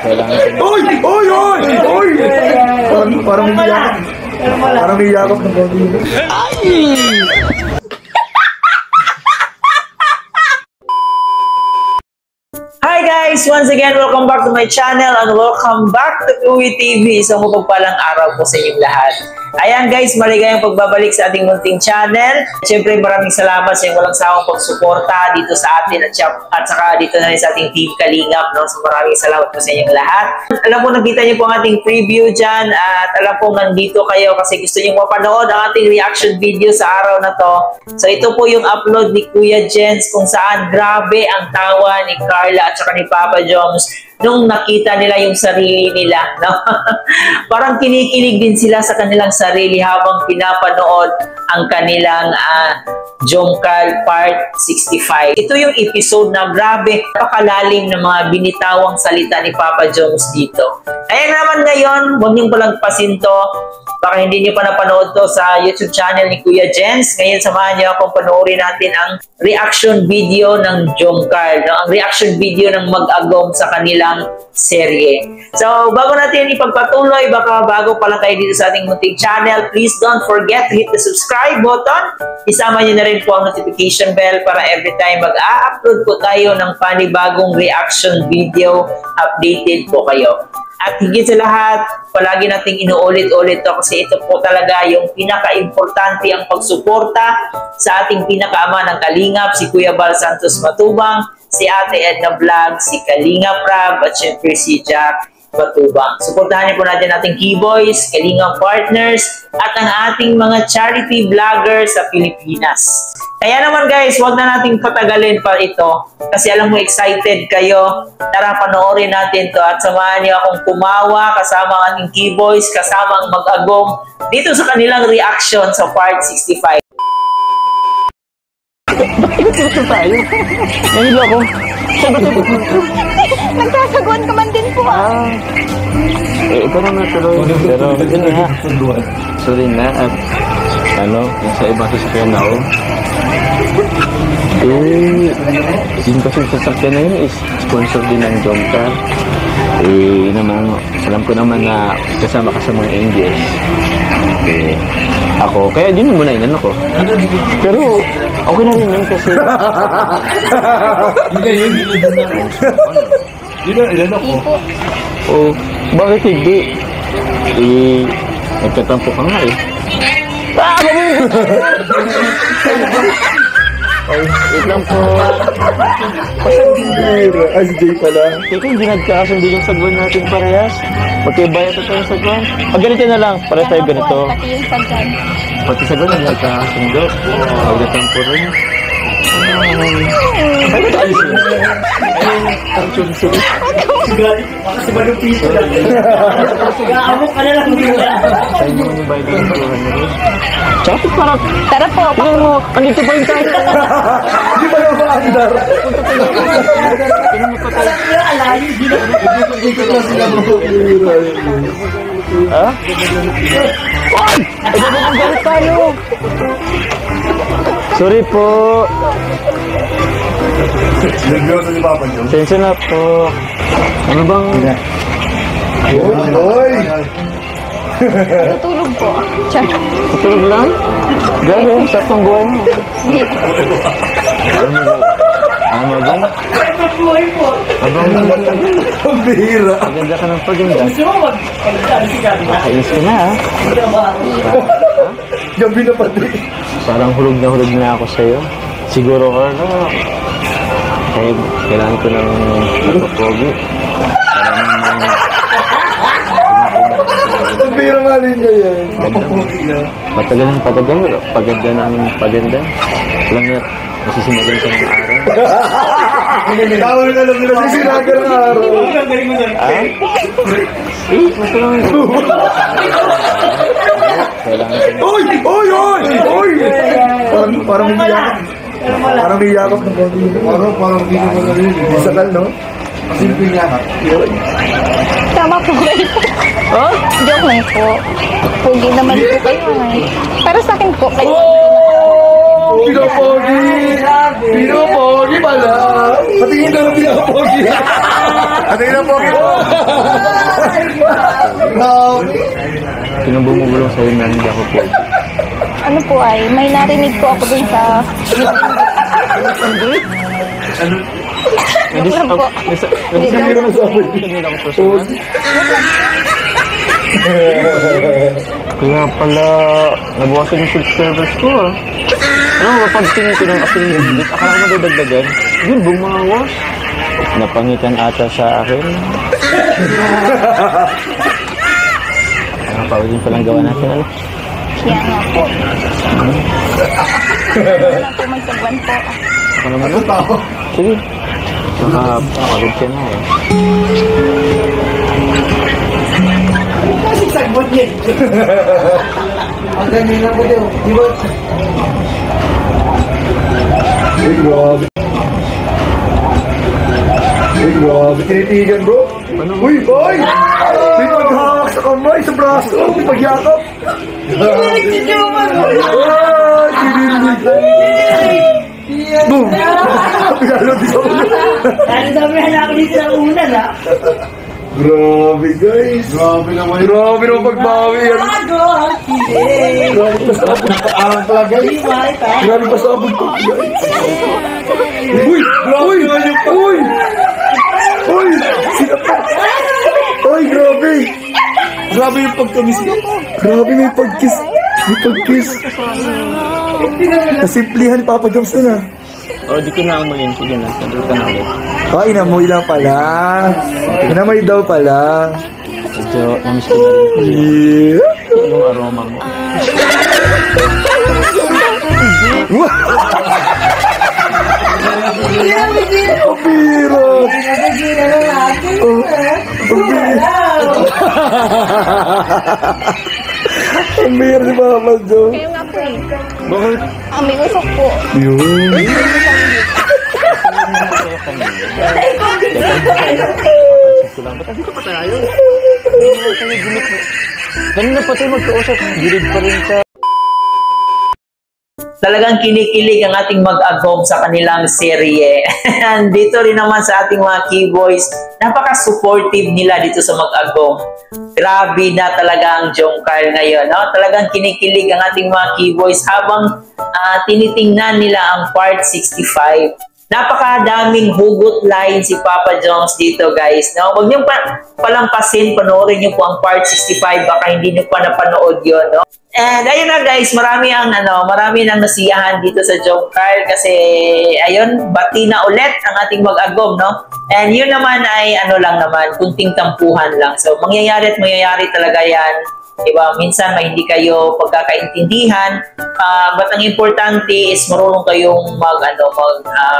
kailangan ko. Uy! Uy! Uy! Uy! Parang may yakap. Parang may yakap ng konti. Hi guys! Once again, welcome back to my channel and welcome back to Uwi TV. Isang mapagpalang araw po sa inyong lahat. Ayan guys, maligayang pagbabalik sa ating munting channel. Siyempre maraming salamat sa inyong walang sawang pagsuporta dito sa atin at saka dito na rin sa ating Team Kalingap. No? So maraming salamat po sa inyong lahat. Alam po, nakita niyo po ang ating preview dyan at alam po nandito kayo kasi gusto niyo mapanood ang ating reaction video sa araw na to. So ito po yung upload ni Kuya Jens kung saan grabe ang tawa ni Carla at saka ni Papa Joms nung nakita nila yung sarili nila. No? Parang kinikilig din sila sa kanilang sarili habang pinapanood ang kanilang Jomcarl Part 65. Ito yung episode na grabe, napakalalim ng mga binitawang salita ni Papa Joms dito. Ayan naman ngayon, huwag niyong palagpasin to. Baka hindi niyo pa napanood to sa YouTube channel ni Kuya Jens. Ngayon samahan niyo akong panoorin natin ang reaction video ng Jomcarl. No? Ang reaction video ng Mag-Agom sa kanilang serye. So, bago natin ipagpatuloy, baka bago pa lang kayo dito sa ating munting channel, please don't forget to hit the subscribe button. Isama niyo na rin po ang notification bell para every time mag-a-upload po tayo ng panibagong reaction video, updated po kayo. At higit sa lahat, palagi nating inuulit-ulit to kasi ito po talaga yung pinaka-importante ang pagsuporta sa ating pinakaama ng Kalingap, si Kuya Bal Santos Matubang, si Ate Edna Vlog, si Kalingap Rab, at syempre si Jack Matubang. Suportahan niyo po natin ating Keyboys, Kalingap Partners, at ang ating mga charity vloggers sa Pilipinas. Kaya naman guys, wag na nating patagalin pa ito kasi alam mo excited kayo. Tara, panoorin natin to at samahan niyo akong kumawa kasama ang ating Keyboys, kasama ang Mag-Agom dito sa kanilang reaction sa Part 65. Ito tayo. Nahilo ako. Nagsasaguan ka man din po. Ito na natuloy. Pero yun na. Sorry na. At yung sa ibang sasakyan na ako. Yung kasi sasakyan na yun is sponsor din ng Jomcarl. Naman, alam ko naman na kasama ka sa mga Angels. Ako, kaya din muna inan ako. Pero, okay na rin yun kasi... Ilan ako? Oh, bakit hindi? Nagtatampo ka nga eh. Ay, wait lang po. Ay, si Jay pala. Teka, hindi nagkakasundo yung sagwan natin parehas. Magkaibayat ito yung sagwan. Ganito na lang, para tayo ganito. Pati yung sagwan. Pati sagwan, hindi nagkakasundo. Magkatampo rin. Ay, ba't ayos yun? Ang sunsun. Kasi malupito lang. Amok ka na lang. Ay, yung bayad ng tuhan na rin. Tsaka parang... Tara po. Tingnan mo, andito pa yung tayo. Hindi pa naman maandar. Tingnan mo pa tayo. Dito na sila mo. Ha? Ay! Ay, ba't galit tayo? Sorry po. Nervyoso si Papa Joms. Sensya na po. Ano bang... Oy! Tutulog po. Char. Tutulog lang? Grabe, saktong buhay mo. Ano bang? Ang bihira. Maganda ka ng paganda. Nakainis ka na ha? Gabi na pati. Parang hulog na ako sa'yo. Siguro ka na. Kailangan ko ng pagpapogi. Ang bihira nga rin na yan. Patagal ng patagal. Paganda ng paganda. Alam niya, masisimulan ka ng araw. Tawag na lang nila sisinaga ng araw. Ah? Mas lang. Uy! Uy! Uy! Uy! Parang may yakap. Parang may yakap ng konti. Parang hindi mo na rin. Isakal, no? Simple yakap. Tama po kayo. Oh? Joke lang po. Pugi naman po kayo eh. Para sa akin po kayo. Pinopogi! Pinopogi pala! Patingin na ng pinopogi! Ano yun ang pogi mo? Sino bumubulong sa'yo na hindi ako po? Ano po ay, may narinig po ako dun sa... Hindi lang po. Kaya pala, nabawasan yung subscribers ko ah. Ano, kapag tingin ko ng affiliate, akala ko madadagdagan. Yun, bumawas. Napangitan ata sa akin. Pawagin pa lang gawa natin. Ano? Kaya nga po. Wala po may sagwan po. Ako naman ako. Sige. Nakapagod ka na eh. Kasi sagbot niya. Ang ganyan na po daw. Di ba? Ay, grabe. Ay, grabe. Tinitigan, bro. Uy, boy! May paghahak sa kamay, sa braso. May pagyakap. Kinilig naman. Ay, kinilig. Boom! Pinalo di sa ulo. Ano sabi na dito sa unan, ha? Grabe, guys. Grabe naman. Grabe naman pagbawi yan. Grabe pa sa abog. Parang talaga. Grabe pa sa abog. Uy! Uy! Uy! Uy! Sinapa! Uy, grabe! Grabe yung pagkamis. Grabe may pagkiss. May pagkiss. Nasimplihan Papa Joms na. O, di ko na amoyin. Sige na, sabi ka na ulit. Inamoy lang pala. Inamoy daw pala. Medyo, namiss ko na rin. Yeah. Yung aroma mo. Pabiro! Pabiro si Papa Joms. Kayo nga po eh. Bakit? May usok po. Yun. Kanina pa tayo magkausap. Gilid pa rin sa... Talagang kinikilig ang ating mag-agom sa kanilang serye. And dito rin naman sa ating mga keyboys, napaka-supportive nila dito sa mag-agom. Grabe na talaga ang Jongkar ngayon. No? Talagang kinikilig ang ating mga keyboys habang tinitingnan nila ang part 65. Napakadaming hugot line si Papa Joms dito, guys. No? Huwag niyong palampasin, panoorin niyo po ang part 65, baka hindi niyo pa napanood yun. No? And ayun na, guys, marami nang nasiyahan dito sa Jongkar kasi ayun, bati na ulit ang ating mag-agom, no? And yun naman ay lang naman, kunting tampuhan lang. So mangyayari at mangyayari talaga yan. Diba? Minsan may hindi kayo pagkakaintindihan. But ang importante is marunong kayong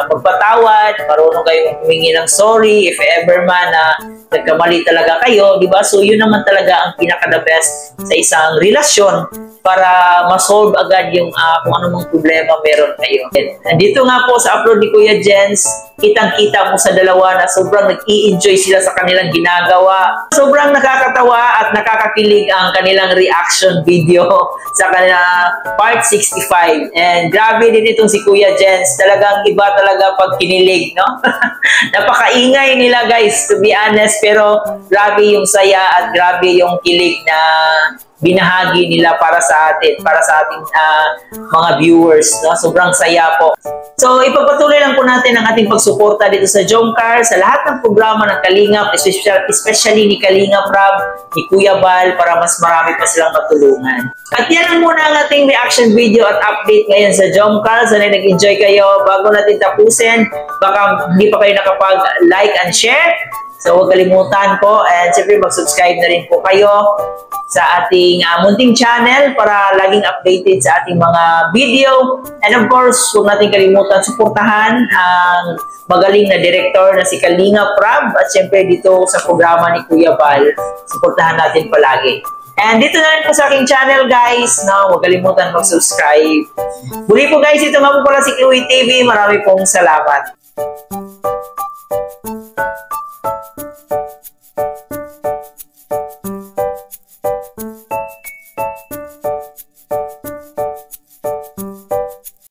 magpatawad, marunong kayong humingi ng sorry if ever man na nagkamali talaga kayo, diba? So yun naman talaga ang pinaka-the best sa isang relasyon para ma-solve agad yung kung anong problema meron kayo. Nandito nga po sa upload ni Kuya Jens, kitang-kita mo sa dalawa na sobrang nag-i-enjoy sila sa kanilang ginagawa. Sobrang nakakatawa at nakakakilig ang kanilang reaction video sa kanilang part 65. And grabe din itong si Kuya Jens. Talagang iba talaga pag kinilig, no? Napakaingay nila, guys, to be honest. Pero grabe yung saya at grabe yung kilig na binahagi nila para sa atin, para sa ating mga viewers, no? Sobrang saya po. So, ipagpatuloy lang po natin ang ating pagsuporta dito sa Jongkar, sa lahat ng programa ng Kalingap, especially ni Kalingap Rob, ni Kuya Bal, para mas marami pa silang matulungan. At yan ang muna ang ating reaction video at update ngayon sa Jongkar. Sana nag-enjoy kayo. Bago natin tapusin, baka hindi pa kayo nakapag-like and share. So, huwag kalimutan po, and siyempre mag-subscribe na rin po kayo sa ating munting channel para laging updated sa ating mga video. And of course, huwag natin kalimutan suportahan ang magaling na director na si Kalingap Rob at siyempre dito sa programa ni Kuya Bal. Suportahan natin palagi. And dito na rin po sa aking channel, guys. No, huwag kalimutan mag-subscribe. Muli po, guys, ito nga po pala si Chloe TV. Marami pong salamat.